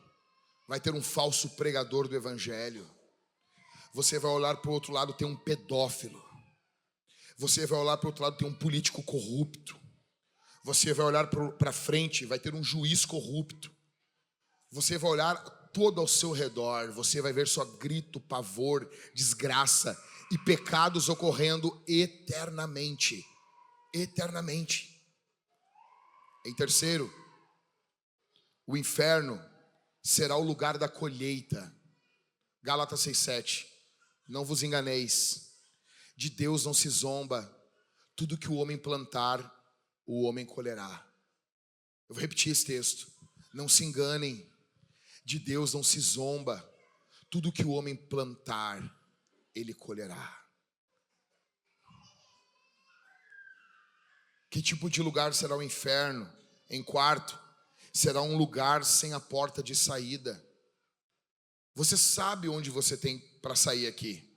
vai ter um falso pregador do evangelho. Você vai olhar para o outro lado, tem um pedófilo. Você vai olhar para o outro lado, tem um político corrupto. Você vai olhar para frente, vai ter um juiz corrupto. Você vai olhar todo ao seu redor, você vai ver só grito, pavor, desgraça e pecados ocorrendo eternamente. Eternamente. Em terceiro, o inferno será o lugar da colheita. Gálatas 6:7. Não vos enganeis, de Deus não se zomba, tudo que o homem plantar, o homem colherá. Eu vou repetir esse texto. Não se enganem, de Deus não se zomba, tudo que o homem plantar, ele colherá. Que tipo de lugar será o inferno? Em quarto, será um lugar sem a porta de saída. Você sabe onde você tem para sair aqui.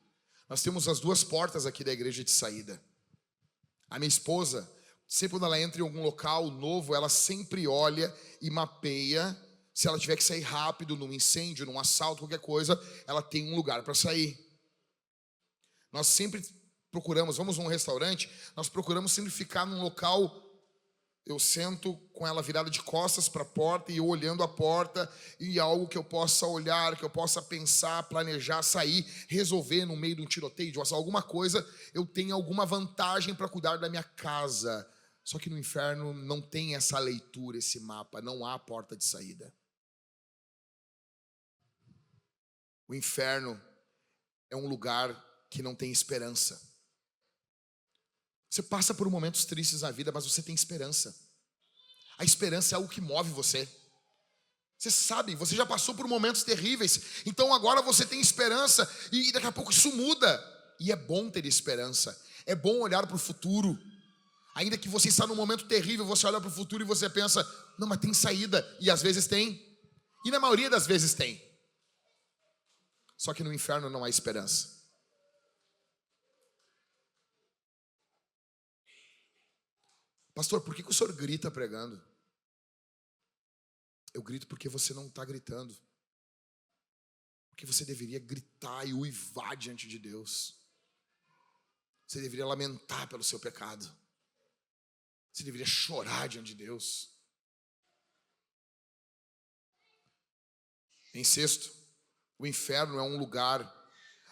Nós temos as duas portas aqui da igreja de saída. A minha esposa, sempre quando ela entra em algum local novo, ela sempre olha e mapeia. Se ela tiver que sair rápido num incêndio, num assalto, qualquer coisa, ela tem um lugar para sair. Nós sempre procuramos, vamos num restaurante, nós procuramos sempre ficar num local. Eu sento com ela virada de costas para a porta e eu olhando a porta, e algo que eu possa olhar, que eu possa pensar, planejar, sair, resolver no meio de um tiroteio, de alguma coisa, eu tenho alguma vantagem para cuidar da minha casa. Só que no inferno não tem essa leitura, esse mapa, não há porta de saída. O inferno é um lugar que não tem esperança. Você passa por momentos tristes na vida, mas você tem esperança. A esperança é algo que move você. Você sabe, você já passou por momentos terríveis, então agora você tem esperança e daqui a pouco isso muda. E é bom ter esperança, é bom olhar para o futuro. Ainda que você está num momento terrível, você olha para o futuro e você pensa, não, mas tem saída. E às vezes tem, e na maioria das vezes tem. Só que no inferno não há esperança. Pastor, por que o senhor grita pregando? Eu grito porque você não está gritando. Porque você deveria gritar e uivar diante de Deus. Você deveria lamentar pelo seu pecado. Você deveria chorar diante de Deus. Em sexto, o inferno é um lugar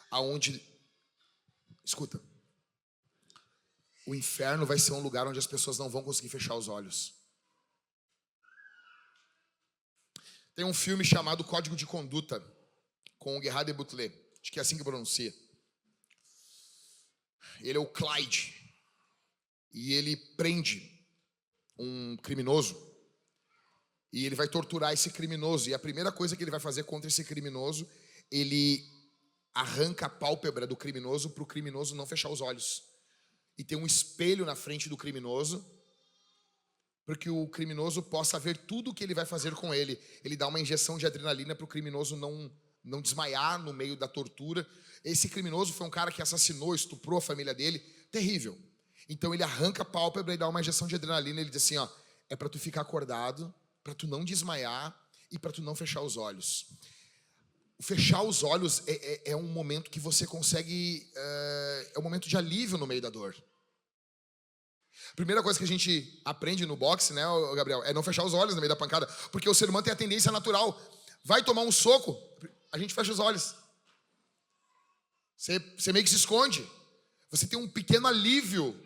aonde, escuta, o inferno vai ser um lugar onde as pessoas não vão conseguir fechar os olhos. Tem um filme chamado Código de Conduta, com o Gerard Butler, acho que é assim que pronuncia. Ele é o Clyde, e ele prende um criminoso, e ele vai torturar esse criminoso, e a primeira coisa que ele vai fazer contra esse criminoso, ele arranca a pálpebra do criminoso para o criminoso não fechar os olhos. E tem um espelho na frente do criminoso, para que o criminoso possa ver tudo o que ele vai fazer com ele. Ele dá uma injeção de adrenalina para o criminoso não desmaiar no meio da tortura. Esse criminoso foi um cara que assassinou, estuprou a família dele, terrível. Então ele arranca a pálpebra e dá uma injeção de adrenalina. Ele diz assim, ó, é para tu ficar acordado, para tu não desmaiar e para tu não fechar os olhos. Fechar os olhos é um momento que você consegue, é um momento de alívio no meio da dor. Primeira coisa que a gente aprende no boxe, né, Gabriel, é não fechar os olhos no meio da pancada, porque o ser humano tem a tendência natural. Vai tomar um soco, a gente fecha os olhos. Você meio que se esconde. Você tem um pequeno alívio.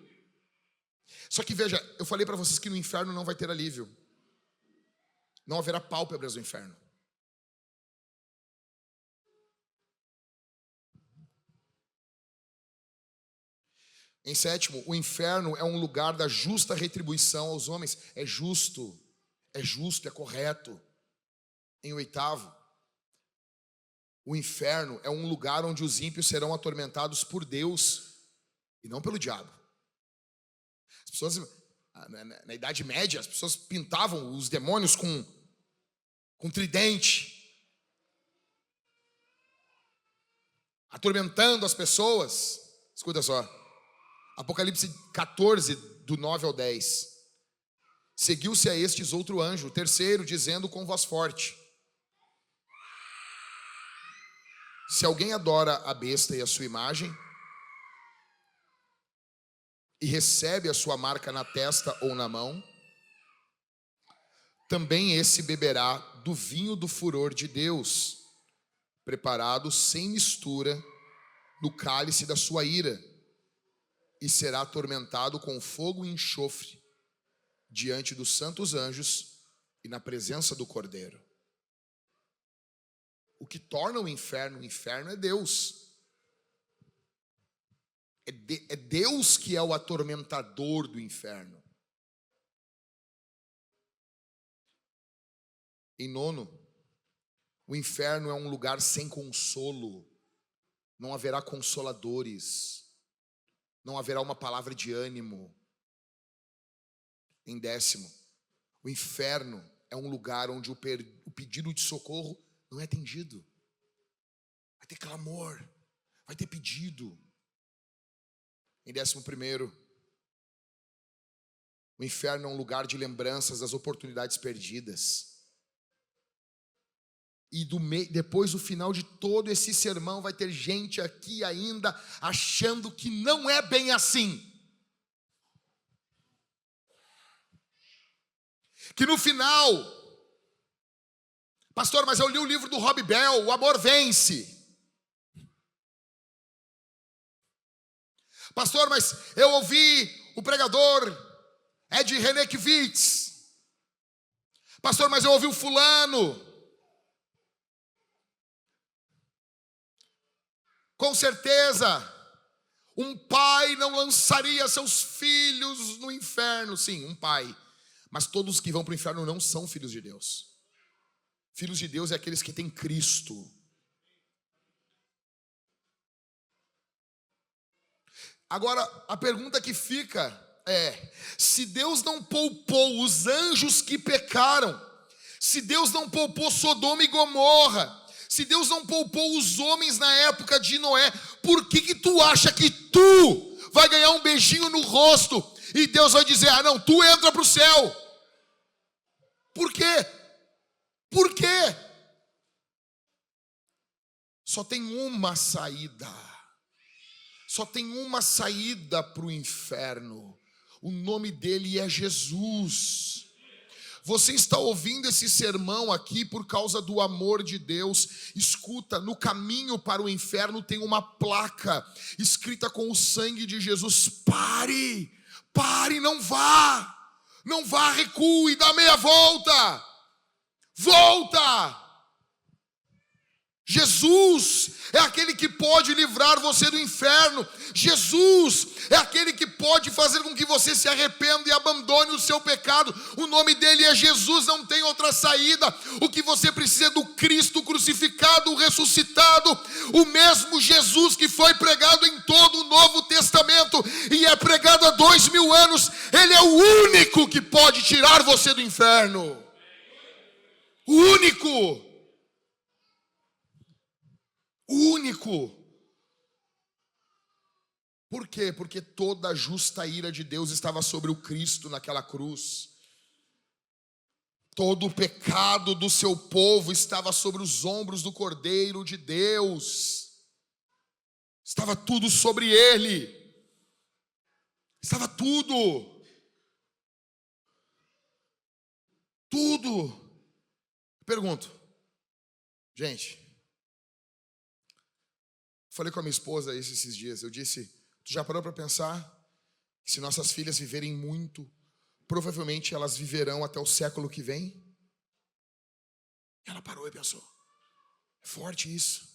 Só que veja, eu falei para vocês que no inferno não vai ter alívio. Não haverá pálpebras no inferno. Em sétimo, o inferno é um lugar da justa retribuição aos homens. É justo, é correto. Em oitavo, o inferno é um lugar onde os ímpios serão atormentados por Deus e não pelo diabo. As pessoas, na Idade Média, as pessoas pintavam os demônios com tridente, atormentando as pessoas. Escuta só. Apocalipse 14, do 9 ao 10. Seguiu-se a estes outro anjo, o terceiro, dizendo com voz forte: se alguém adora a besta e a sua imagem, e recebe a sua marca na testa ou na mão, também esse beberá do vinho do furor de Deus, preparado sem mistura no cálice da sua ira, e será atormentado com fogo e enxofre diante dos santos anjos e na presença do Cordeiro. O que torna o inferno é Deus. É Deus que é o atormentador do inferno. Em nono, o inferno é um lugar sem consolo. Não haverá consoladores. Não haverá uma palavra de ânimo. Em décimo, o inferno é um lugar onde o pedido de socorro não é atendido. vai ter clamor, vai ter pedido. Em 11º, o inferno é um lugar de lembranças das oportunidades perdidas. E depois do final de todo esse sermão, vai ter gente aqui ainda achando que não é bem assim. Que no final, pastor, mas eu li o livro do Rob Bell, O Amor Vence. Pastor, mas eu ouvi o pregador Ed Renekiewicz. Pastor, mas eu ouvi o fulano. Com certeza, um pai não lançaria seus filhos no inferno. Sim, um pai. Mas todos que vão para o inferno não são filhos de Deus. Filhos de Deus é aqueles que têm Cristo. Agora, a pergunta que fica é: se Deus não poupou os anjos que pecaram, se Deus não poupou Sodoma e Gomorra, se Deus não poupou os homens na época de Noé, por que tu acha que tu vai ganhar um beijinho no rosto e Deus vai dizer: ah não, tu entra para o céu? Por quê? Por quê? Só tem uma saída. Só tem uma saída para o inferno. O nome dele é Jesus. Você está ouvindo esse sermão aqui por causa do amor de Deus. Escuta, no caminho para o inferno tem uma placa escrita com o sangue de Jesus. Pare, pare, não vá, recue, dá meia volta, volta. Jesus é aquele que pode livrar você do inferno. Jesus é aquele que pode fazer com que você se arrependa e abandone o seu pecado. O nome dele é Jesus, não tem outra saída. O que você precisa é do Cristo crucificado, ressuscitado, o mesmo Jesus que foi pregado em todo o Novo Testamento e é pregado há 2000 anos. Ele é o único que pode tirar você do inferno. O único. O único. Por quê? Porque toda a justa ira de Deus estava sobre o Cristo naquela cruz. Todo o pecado do seu povo estava sobre os ombros do Cordeiro de Deus. Estava tudo sobre ele. Estava tudo. Tudo. Pergunto. Gente, falei com a minha esposa esses dias, eu disse: tu já parou para pensar que se nossas filhas viverem muito, provavelmente elas viverão até o século que vem? Ela parou e pensou. É forte isso.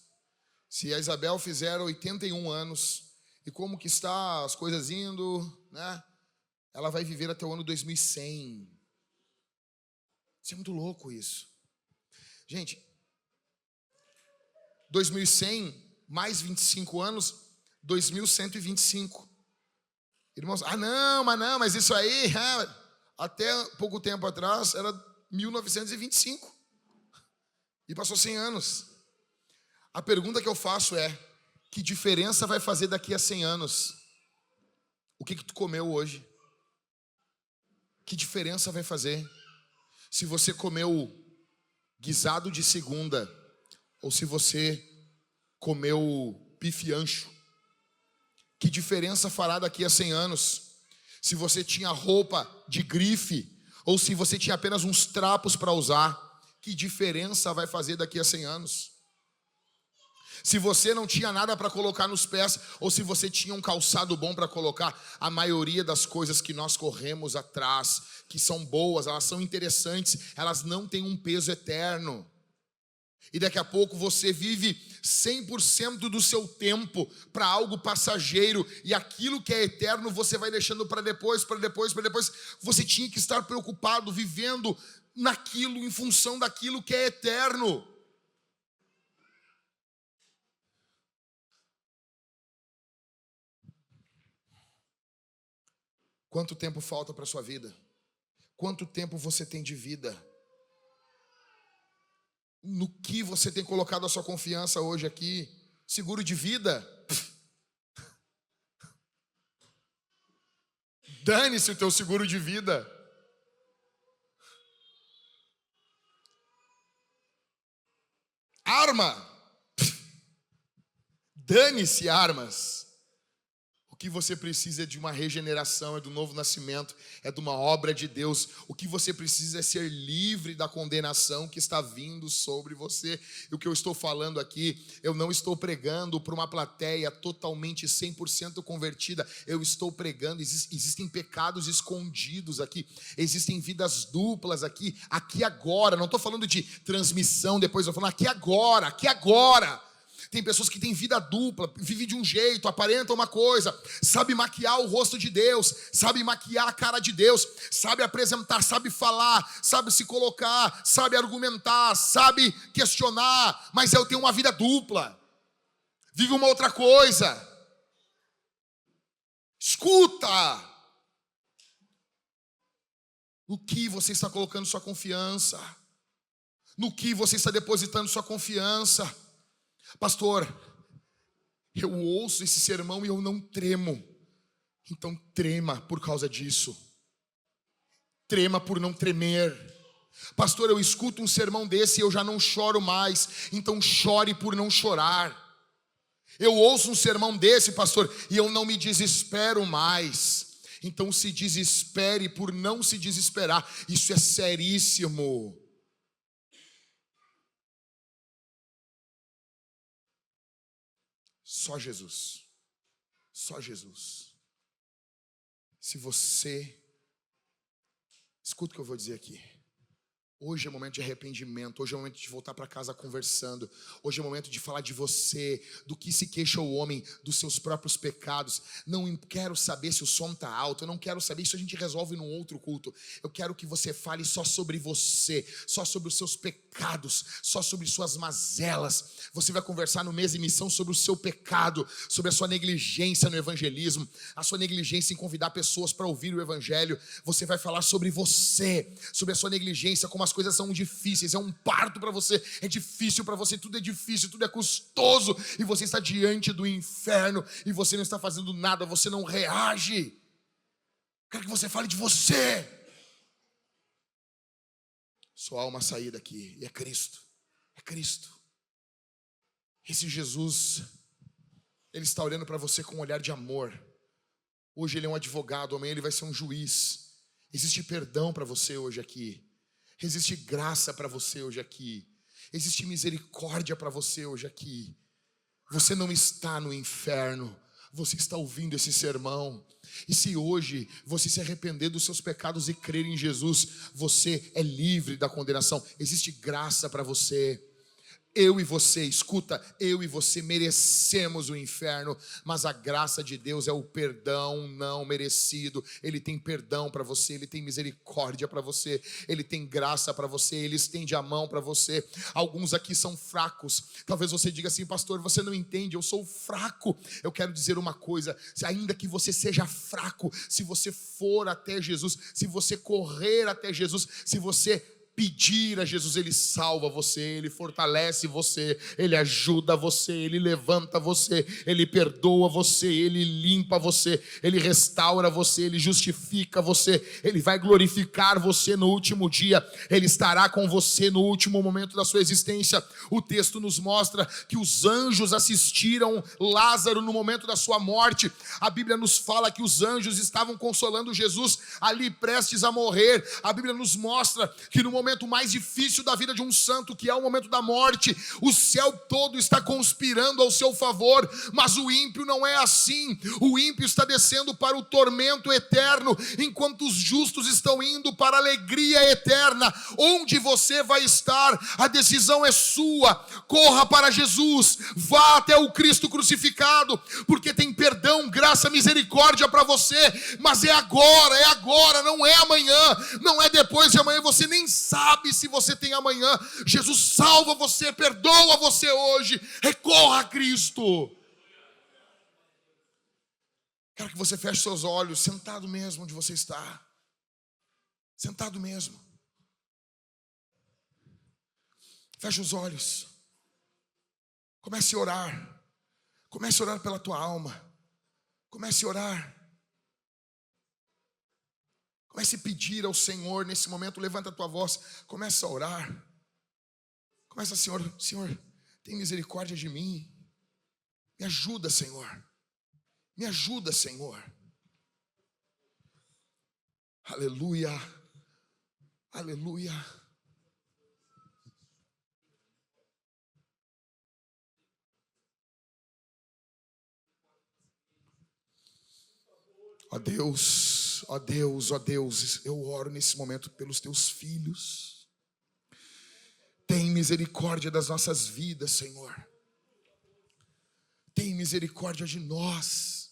Se a Isabel fizer 81 anos, e como que está as coisas indo, né? Ela vai viver até o ano 2100. Isso é muito louco isso. Gente, 2100... mais 25 anos, 2125. Irmãos, mas isso aí, até pouco tempo atrás, era 1925. E passou 100 anos. A pergunta que eu faço é: que diferença vai fazer daqui a 100 anos? O que tu comeu hoje? Que diferença vai fazer? Se você comeu guisado de segunda, ou se você comeu bife ancho. Que diferença fará daqui a 100 anos? Se você tinha roupa de grife ou se você tinha apenas uns trapos para usar, que diferença vai fazer daqui a 100 anos? Se você não tinha nada para colocar nos pés ou se você tinha um calçado bom para colocar, a maioria das coisas que nós corremos atrás, que são boas, elas são interessantes, elas não têm um peso eterno. E daqui a pouco você vive 100% do seu tempo para algo passageiro. E aquilo que é eterno você vai deixando para depois, para depois, para depois. Você tinha que estar preocupado, vivendo naquilo, em função daquilo que é eterno. Quanto tempo falta para a sua vida? Quanto tempo você tem de vida? No que você tem colocado a sua confiança hoje aqui? Seguro de vida? Dane-se o teu seguro de vida. Arma? Dane-se armas. O que você precisa é de uma regeneração, é do novo nascimento, é de uma obra de Deus. O que você precisa é ser livre da condenação que está vindo sobre você. E o que eu estou falando aqui, eu não estou pregando para uma plateia totalmente 100% convertida. Eu estou pregando, existem pecados escondidos aqui, existem vidas duplas aqui agora. Não estou falando de transmissão depois, eu estou falando aqui agora. Tem pessoas que têm vida dupla, vivem de um jeito, aparentam uma coisa, sabe maquiar o rosto de Deus, sabe maquiar a cara de Deus, sabe apresentar, sabe falar, sabe se colocar, sabe argumentar, sabe questionar, mas eu tenho uma vida dupla, vive uma outra coisa. Escuta! No que você está colocando sua confiança? No que você está depositando sua confiança? Pastor, eu ouço esse sermão e eu não tremo. Então trema por causa disso. Trema por não tremer. Pastor, eu escuto um sermão desse e eu já não choro mais. Então chore por não chorar. Eu ouço um sermão desse, pastor, e eu não me desespero mais. Então se desespere por não se desesperar. Isso é seríssimo. Só Jesus. Só Jesus. Se você... Escuta o que eu vou dizer aqui. Hoje é momento de arrependimento. Hoje é momento de voltar para casa conversando. Hoje é momento de falar de você, do que se queixa o homem, dos seus próprios pecados. Não quero saber se o som está alto. Eu não quero saber, isso a gente resolve num outro culto. Eu quero que você fale só sobre você, só sobre os seus pecados, só sobre suas mazelas. Você vai conversar no mês de missão sobre o seu pecado, sobre a sua negligência no evangelismo, a sua negligência em convidar pessoas para ouvir o evangelho. Você vai falar sobre você, sobre a sua negligência, como as coisas são difíceis, é um parto para você, é difícil para você, tudo é difícil, tudo é custoso, e você está diante do inferno, e você não está fazendo nada, você não reage. Quero que você fale de você. Só há uma saída aqui, e é Cristo. É Cristo. Esse Jesus, Ele está olhando para você com um olhar de amor. Hoje Ele é um advogado, amanhã Ele vai ser um juiz. Existe perdão para você hoje aqui. Existe graça para você hoje aqui. Existe misericórdia para você hoje aqui. Você não está no inferno. Você está ouvindo esse sermão. E se hoje você se arrepender dos seus pecados e crer em Jesus, você é livre da condenação. Existe graça para você. Eu e você, escuta, eu e você merecemos o inferno, mas a graça de Deus é o perdão não merecido. Ele tem perdão para você, Ele tem misericórdia para você, Ele tem graça para você, Ele estende a mão para você. Alguns aqui são fracos, talvez você diga assim: pastor, você não entende, eu sou fraco. Eu quero dizer uma coisa: ainda que você seja fraco, se você for até Jesus, se você correr até Jesus, se você pedir a Jesus, Ele salva você, Ele fortalece você, Ele ajuda você, Ele levanta você, Ele perdoa você, Ele limpa você, Ele restaura você, Ele justifica você, Ele vai glorificar você no último dia, Ele estará com você no último momento da sua existência. O texto nos mostra que os anjos assistiram Lázaro no momento da sua morte. A Bíblia nos fala que os anjos estavam consolando Jesus ali prestes a morrer. A Bíblia nos mostra que no momento mais difícil da vida de um santo, que é o momento da morte, o céu todo está conspirando ao seu favor, mas o ímpio não é assim. O ímpio está descendo para o tormento eterno, enquanto os justos estão indo para a alegria eterna. Onde você vai estar? A decisão é sua. Corra para Jesus, vá até o Cristo crucificado, porque tem perdão, graça, misericórdia para você, mas é agora, não é amanhã, não é depois de amanhã. Você nem sabe se você tem amanhã. Jesus salva você, perdoa você hoje. Recorra a Cristo. Quero que você feche seus olhos, sentado mesmo onde você está. Sentado mesmo. Feche os olhos. Comece a orar. Comece a orar pela tua alma. Comece a orar. Comece a pedir ao Senhor nesse momento. Levanta a tua voz. Comece a orar. Começa, Senhor, tem misericórdia de mim. Me ajuda, Senhor. Me ajuda, Senhor. Aleluia. Aleluia. Ó Deus, ó Deus, ó Deus, eu oro nesse momento pelos teus filhos. Tem misericórdia das nossas vidas, Senhor. Tem misericórdia de nós.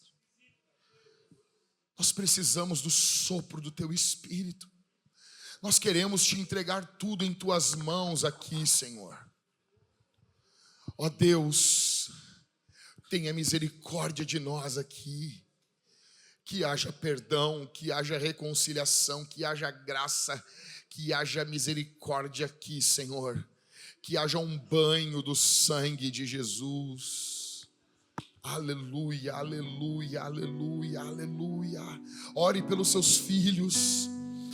Nós precisamos do sopro do teu Espírito. Nós queremos te entregar tudo em tuas mãos aqui, Senhor. Ó Deus, tenha misericórdia de nós aqui. Que haja perdão, que haja reconciliação, que haja graça, que haja misericórdia aqui, Senhor. Que haja um banho do sangue de Jesus. Aleluia, aleluia, aleluia, aleluia. Ore pelos seus filhos.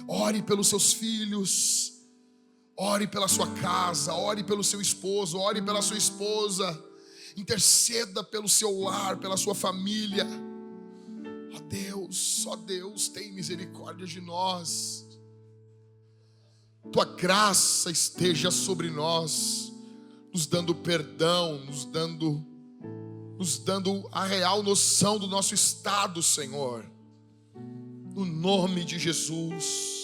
Ore pelos seus filhos. Ore pela sua casa. Ore pelo seu esposo. Ore pela sua esposa. Interceda pelo seu lar, pela sua família. Ó Deus, tem misericórdia de nós. Tua graça esteja sobre nós, nos dando perdão, nos dando a real noção do nosso estado, Senhor. No nome de Jesus.